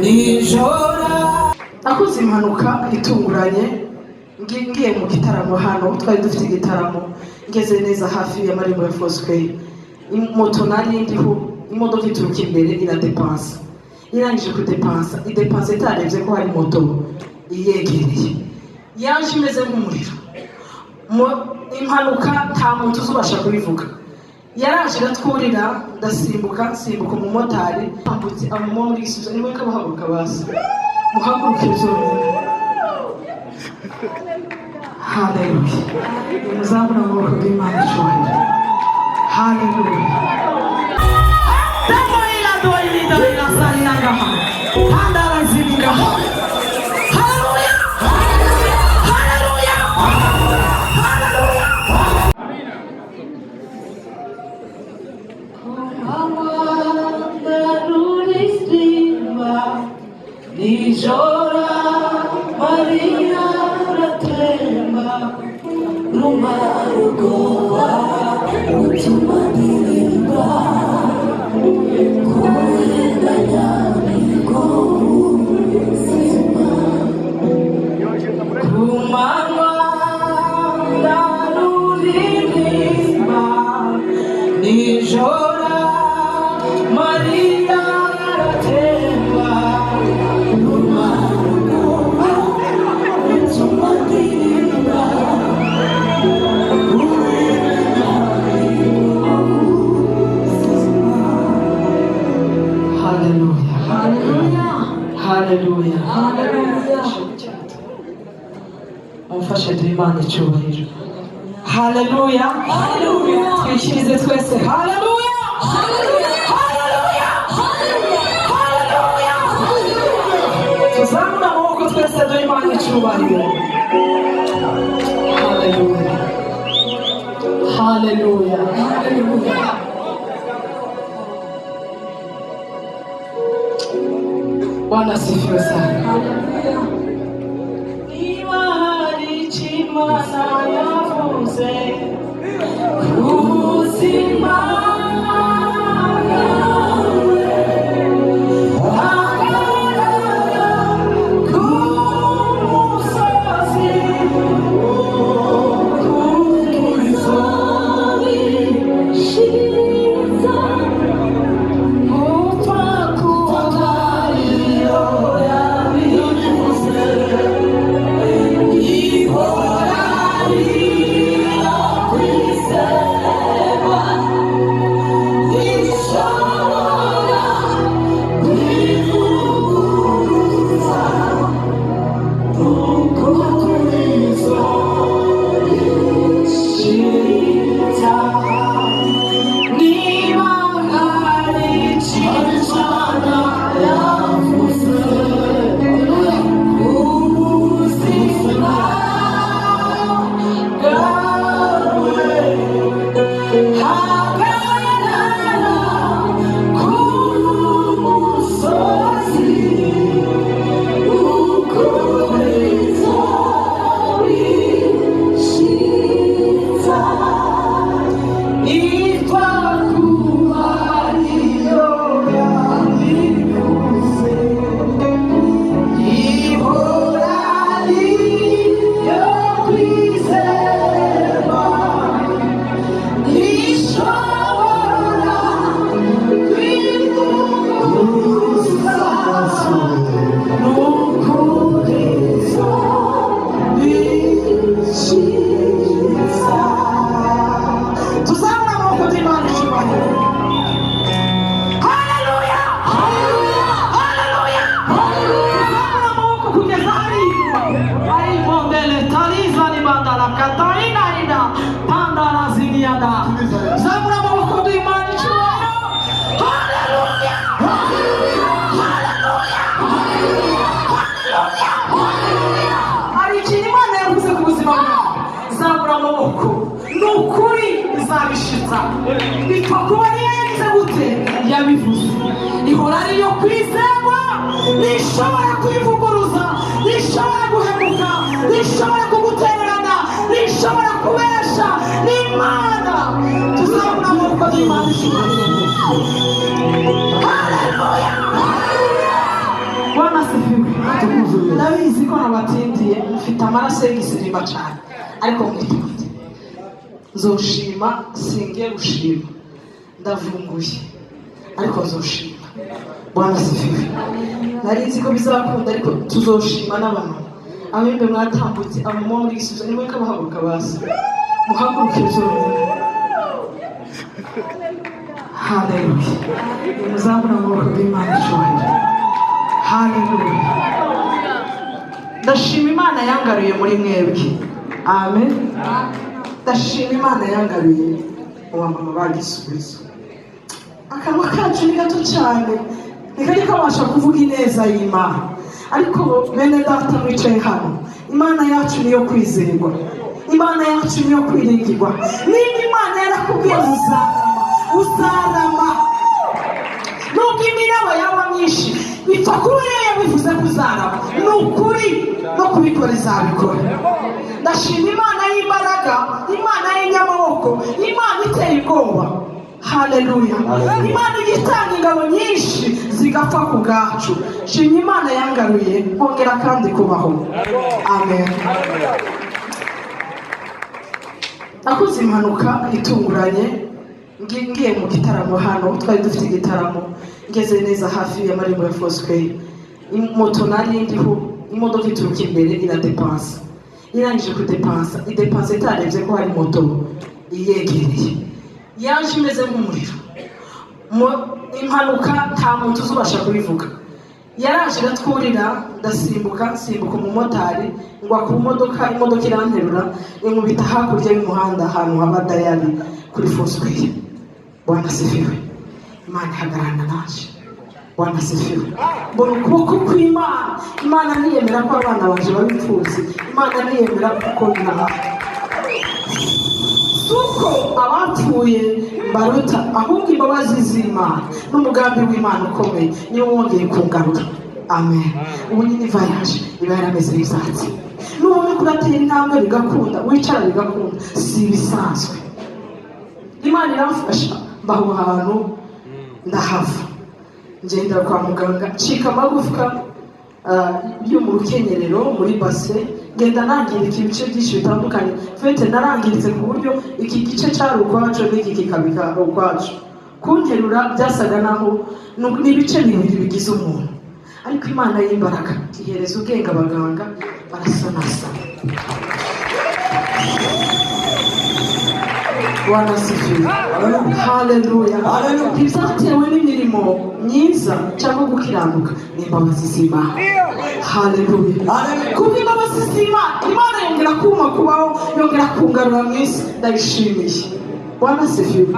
nijoro nakoze impanuka itunguranye ngiye mu gitaramo hano twari dufite igitaramo ngeze neza hafi ya Marembo ya Foursquare moto nari ndiho imodoka ituruka imbere iradepansa irangije kudepansa idepansa itarebye ko hari moto iyegereye yaje imeze nk'umuriro impanuka nta muntu uzubasha kubivuga yaraje iratwurira ndasimbuka umumotari ambutse amamo muri gisubizo niwe kabahaguruka basi muhaguruke zonyine. Haleluya. Muzamura amaboko bw'Imana ishobora. Haleluya. Tamoila doilida inasali ngaha. Handa lazimi ngaha. Haleluya. Haleluya. Haleluya. Nijora Maria ratemba rumarugoa utumaniriba kuenda nyamiko sima kumama nanuliba nijora Maria ratemba Haleluya. Haleluya. Mufashe Imana icyubahiro. Haleluya. Haleluya. Twishimize twese. Haleluya. Haleluya. Haleluya. Haleluya. Tuzamura amaboko twese duhe Imana icyubahiro. Haleluya. Haleluya. Haleluya. Bwana sifiwe sana. Niba hari Imana yavuze ubuzima nukuri izabishitsa bitakuba niyeze gute yabivuze ihora ariyo kwizerwa nishobora kuyivuguruza nishobora guhemuka nishobora kugutererana nishobora kubesha n'Imana tuzabona amaboko y'Imana ishobora. Haleluya. ndabizi ko nabatindiye mufite amaraso y'igisirimba cyane ariko mwitonde nzoshima singiye gushima ndavunguye ariko nzoshima Bwana sifiwe nari nzi ko bizakunda ariko tuzoshima n'abantu abembe mwatambutse abamo muri Gisubizo nimwe kabahaguruka basi muhaguruke byonyine haleluya muzamura amaboko y'Imana ishobora haleluya ndashima Imana yangaruye muri mwebwe amen ndashima Imana yangaruye uwamama ba Gisubizo akanwa kacu ni gato cyane ntikajya kabasha kuvuga ineza y'Imana ariko bene data mwicaye hano Imana yacu niyo kwizerwa Imana yacu niyo kwiringirwa niba Imana yarakubwiye uzarama nubwo imiraba yaba myinshi bipfa kuba iyo yabivuze ko uzarama ni ukuri no kubikora izabikora ndashima Imana y'imbaraga Imana y'inyamaboko Imana iteye ubwoba haleluya Imana igitanga ingabo nyinshi zigapfa ku bwacu shimye Imana yangaruye nkongera kandi kubaho amen nakoze impanuka itunguranye ngiye mu gitaramo hano twari dufite igitaramo ngeze neza hafi ya marembo ya Foursquare moto nari ndiho imodoka ituruka imbere iradepansa irangije kudepansa idepansa itarebye ko hari moto iyegereye yaje imeze nk'umuriro impanuka nta muntu uzubasha kubivuga yaraje iratwurira ndasimbuka umumotari ngwa ku modoka imodoka iranterura inkubita hakurya y'umuhanda ahantu haba dayari kuri Foursquare Bwana sifiwe Imana ihagararana naje Bwana sifiwe mbona ukuboko kw'Imana Imana ntiyemera ko abana banje babipfuzi Imana ntiyemera kuko suko abapfuye baruta ahubwo imbabazi z'Imana n'umugambi w'Imana ukomeye niyo wongeye kungarura amen ubu nyine voyage iba yarameze nk'ibyatsi n'ubundi kuratera intambwe bigakunda wicara bigakunda si ibisanzwe Imana iramfasha mbaho ahantu ndahava ngenda kwa muganga ncika amagufwa yo mu rukenyerero muri base ngenda nangirika ibice byinshi bitandukanye fete narangiritse ku buryo iki gice cyari ukwacu n'iki kikabika ukwacu kunterura byasaga naho n'ibice bibiri bigize umuntu ariko Imana y'imbaraga ihereza ubwenge abaganga barasanasa Bwana sifiwe haleluya ntibyatewe n'imirimo myiza cyangwa gukiranuka n'imbabazi z'Imana haleluya kuko imbabazi z'Imana Imana yongera kuma kubaho yongera kungarura mu isi ndabishimiye Bwana sifiwe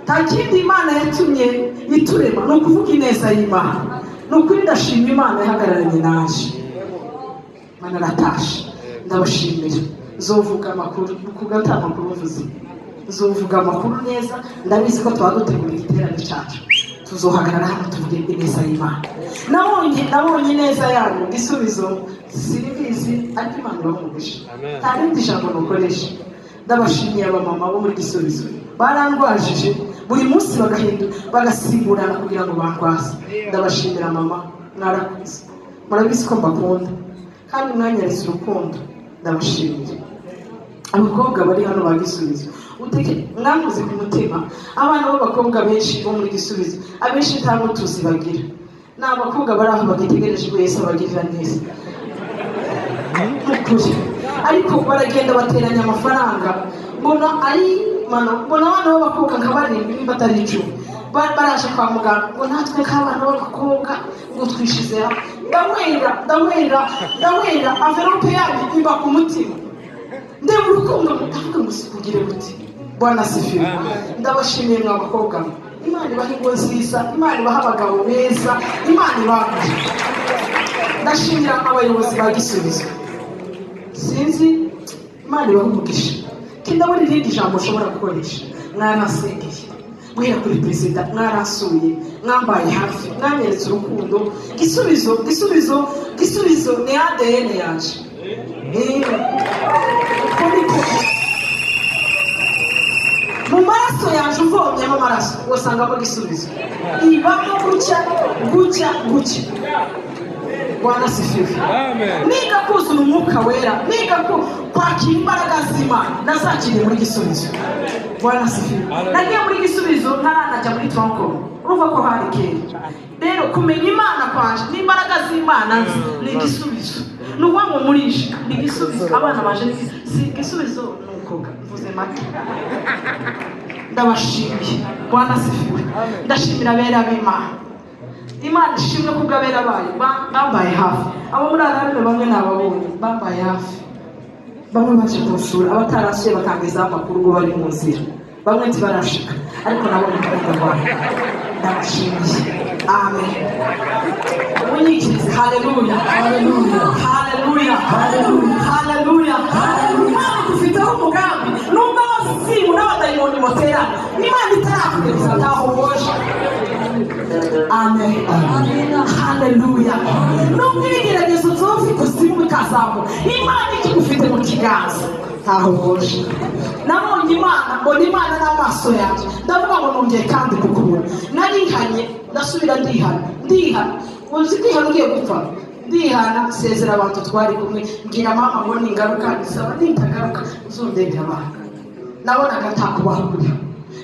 nta kindi Imana yatumye iturema ni ukuvuga ineza y'Imana ni ukuri ndashima Imana yahagararanye naje Imana aratashe ndabashimira zovuga amakuru kugata amakuru mvuze zovuga amakuru neza ndabizi ko tuba dutegura igiterane cyacu tuzohagarara hano tuvuge ineza y'Imana nabonye neza yanyu Gisubizo siribizi ariko Imana iramugisha nta rindi jambo nukoresha ndabashimiye abamama bo muri Gisubizo barandwajije buri munsi bagasimburana kugira ngo bandwaze ndabashimira mama mwarakuze murabizi ko mbakunda kandi mwanyeretse urukundo ndabashimiye abakobwa bari hano ba Gisubizo mwamuze ku mutima abana b'abakobwa benshi bo muri Gisubizo abenshi nta mutuzi bagira ni abakobwa bari aho bagitegereje ko Yesu abagirira neza ukuri ariko baragenda bateranya amafaranga mbona abana b'abakobwa nka barindwi nimba atari 10 baraje kwa muganga ngo natwe k'abana b'abakobwa ngo twishize ndawera envelope yanyu imba ku mutima ndeba urukundo ndavuga ngo sikugire buti Bwana sifiwe ndabashimiye mwa bakobwa Imana ibaha ingo nziza Imana ibaha abagabo beza Imana ibaha ndashimira abayobozi ba Gisubizo sinzi Imana ibaha umugisha kindabona irindi jambo ushobora gukoresha mwanasengeye guhera kuri perezida mwarasuye mwambaye hafi mwanyeretse urukundo Gisubizo ni ADN yacu mu maraso yaje uvomyemo amaraso usangamo Gisubizo ibamo gucya Bwana asifiwe. Niga kuzura umwuka wera, niga kwakira imbaraga z'Imana, nazakiriye muri Gisubizo. Bwana asifiwe. Nagiye muri Gisubizo ntaranajya muri tronco, urumva ko hari kera. Rero kumenya Imana kwanje n'imbaraga z'Imana ni Gisubizo. Nuwa mu murisha ni Gisubizo. Abana baje si Gisubizo nukoga mvuze make. Ndabashimiye. Bwana asifiwe. Ndashimira bera b'Imana. Imana ishimwe kugabera bayo bambaye hafi. Abo muri Arabe bamwe nababonye bambaye hafi. Bamwe baje kunsura, abatarasuye batangiza amakuru ngo bari mu nzira. Bamwe ntibarashika ariko nabo ndabona. Ndabashimiye. Amen. Unyikirize. Haleluya. Haleluya. Haleluya. Haleluya. Haleluya. Imana dufiteho umugambi nubwo abasimu n'abadayimoni motera Imana itarakugereza ntaho woje. Amen. Haleluya. Nubwo ibigeragezo zofite usimu bikazamu Imana ikigufite mu kiganza ntaho woje. Nabonye Imana, mbona Imana n'amaso yanjye, ndavuga ngo nongeye kandi kukubona. Narihanye ndasubira ndihana uzi kwihana ugiye gupfa. Ndihana sezera abantu twari kumwe, mbwira mama ngo ningaruka nisaba nintagaruka uzondebera abana. Nabonaga ntakubahurira,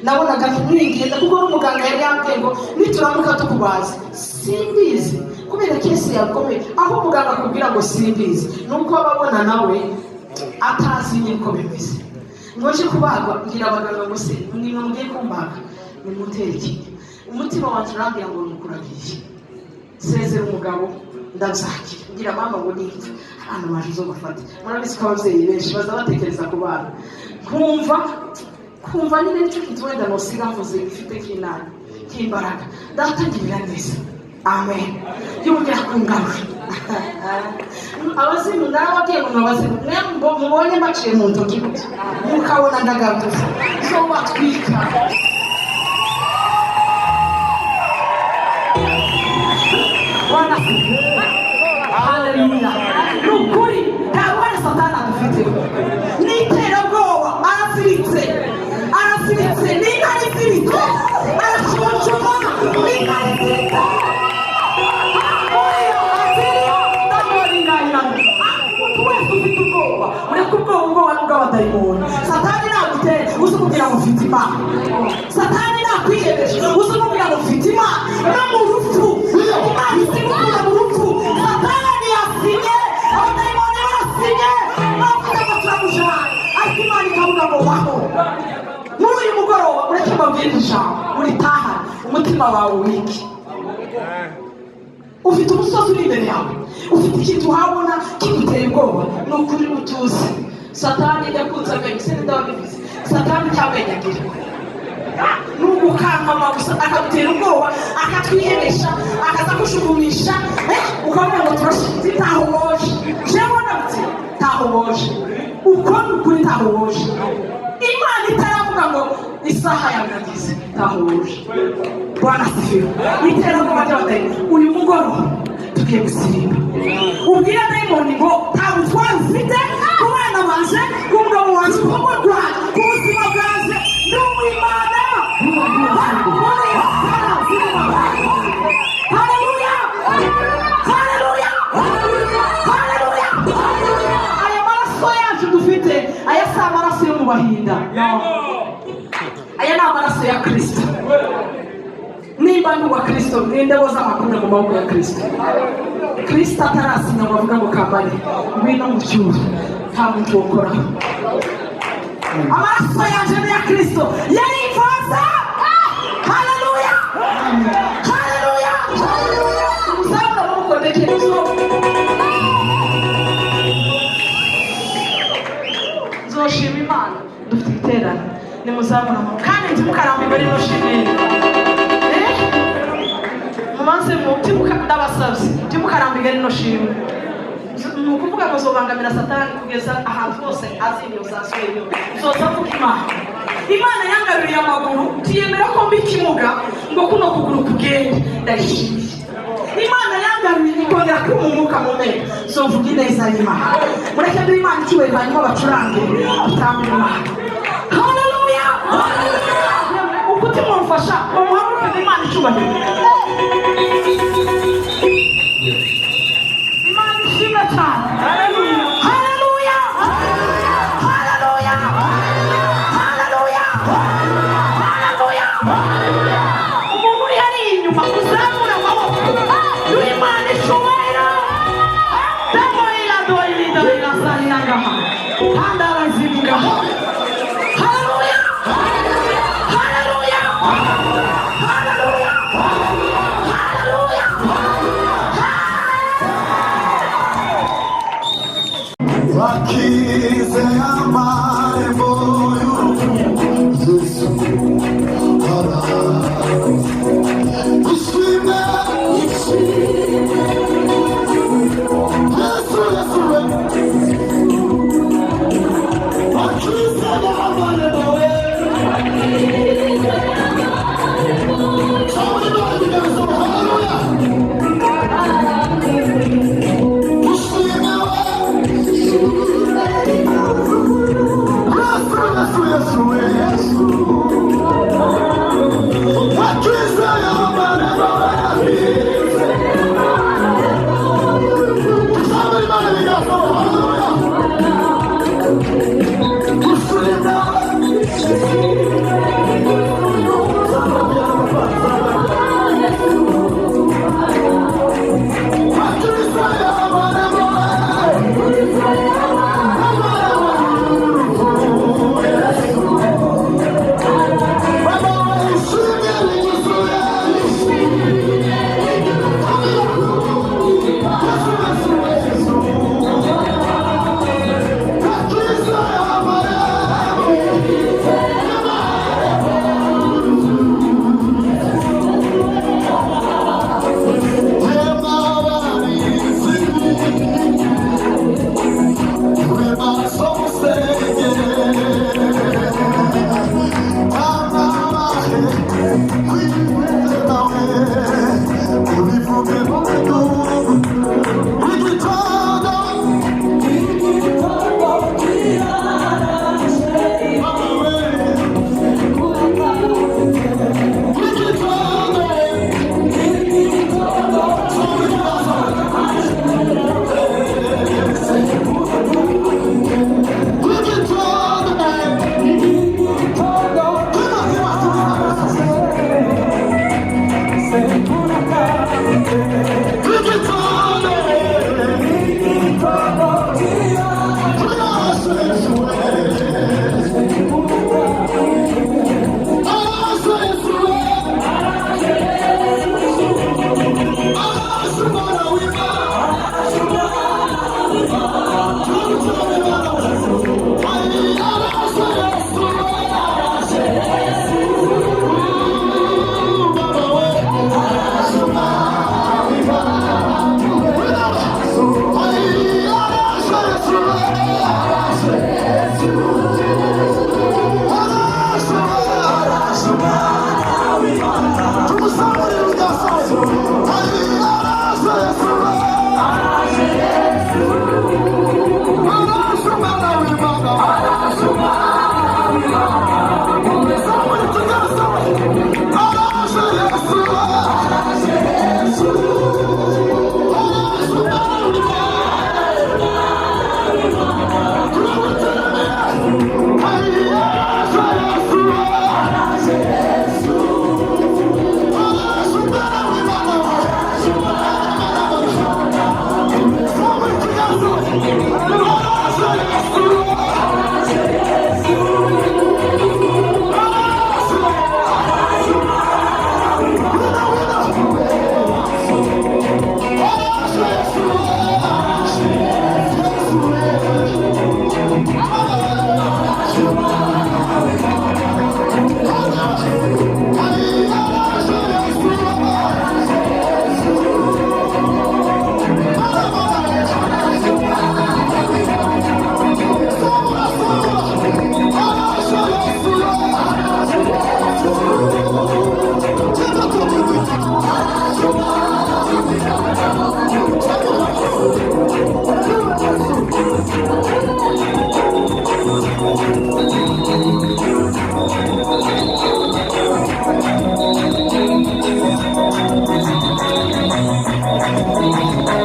nabonaga ntingenda kuko n'umuganga yari yambwiye ngo nituramuka tukubaza. Simbizi kubera kesi yakomeye, aho umuganga akubwira ngo simbizi nuko ababona nawe atazi nyiko bimeze. Ngoje kubagwa ngira abaganga ngo se nimwe mugiye kumbaga nimuteke. Umutima wacu urambwira ngo nukuragiye. Sezera umugabo ndazakira, ngira mama ngo nipfa hano baje zo gufata. Murabizi ko abavyeyi benshi baza batekereza ku bana. Kumva ni n'icyo kitwenda no siga mvuze ifite kinani kimbaraga datangirira neza. Amen. Yongera kungarura. Abazimu ndabagiye mu bazimu nembo mubonye baciye mu ntoki mukabona ndagaruka so batwika. Bwana haleluya. Nukuri ntabwo Satani adufite n'iterabwoba. Arasiritse n'inkarizirito arashonjoma n'inkarizirito. Satani nagutere uzumubwira ngo ufite Imana. Satani nakwiyemeje uzumubwira ngo ufite Imana. No mu rupfu Imana isimukura mu rupfu. Satani yasinye, abadayimoni barasinye, bavuga ngo turamujana ariko Imana ikavuga ngo baho. Muri uyu mugoroba ureke mbabwire ijambo uritaha umutima wawe wiki. Ufite umusozi uri imbere yawe, ufite ikintu uhabona kigutera ubwoba, ni ukuri utuzi. Satani yakunzaga ibisene ndababivuze. Satani cyabenyagira n'ugukangama gusa akagutera ubwoba, akatwihebesha, akaza kushugumisha ukabona ngo turashyize ntaho woje. Jewe nabutse ntaho woje, uko n'ukuri ntaho woje. Imana itaravuga ngo isaha yageze ntaho woje. Bwana asifiwe. Iterabwoba ry'abadayimoni uyu mugoroba tugiye gusirimba. Ubwira dayimoni ngo nta butwari ufite ku bana banje, ku mugabo wanje, ku rugo rwanjye, ku buzima bwanjye. Ni uw'Imana. Haleluya. Haleluya. Haleluya. Aya maraso yacu dufite aya si amaraso yo mu bahinda. Aya ni amaraso ya Kristo. Nimba ni uwa Kristo ninde woza amakuru mu maboko ya Kristo. Kristo atarasinya ngo avuga ngo kambare ngwino mu cyuro nta muntu wokoraho. Amaraso yaje ni ya Kristo yarivaza. Haleluya. Haleluya. Uzabona mukonekerezo zoshima Imana dufite iterana nimuzabona kandi ntimukarambirwe rino shimwe. Mumanze mutibuka ndabasabye timukarambirwe rino shimwe. Ni ukuvuga ngo zobangamira Satani kugeza ahantu hose azinyo zasweyo zoza vuga Imana yangaruriye amaguru tiyemera ko mbikimuga ngo kuno kuguru kugende ndayishimiye. Imana yangaruriye ikongera kumumuka mu mera zovuga ineza y'Imana. Mureke ndi Imana icyubahiro hanyuma bacurange utambira Imana. Haleluya. Ukutima umfasha umuhaguruke Imana icyubahiro. Rasura.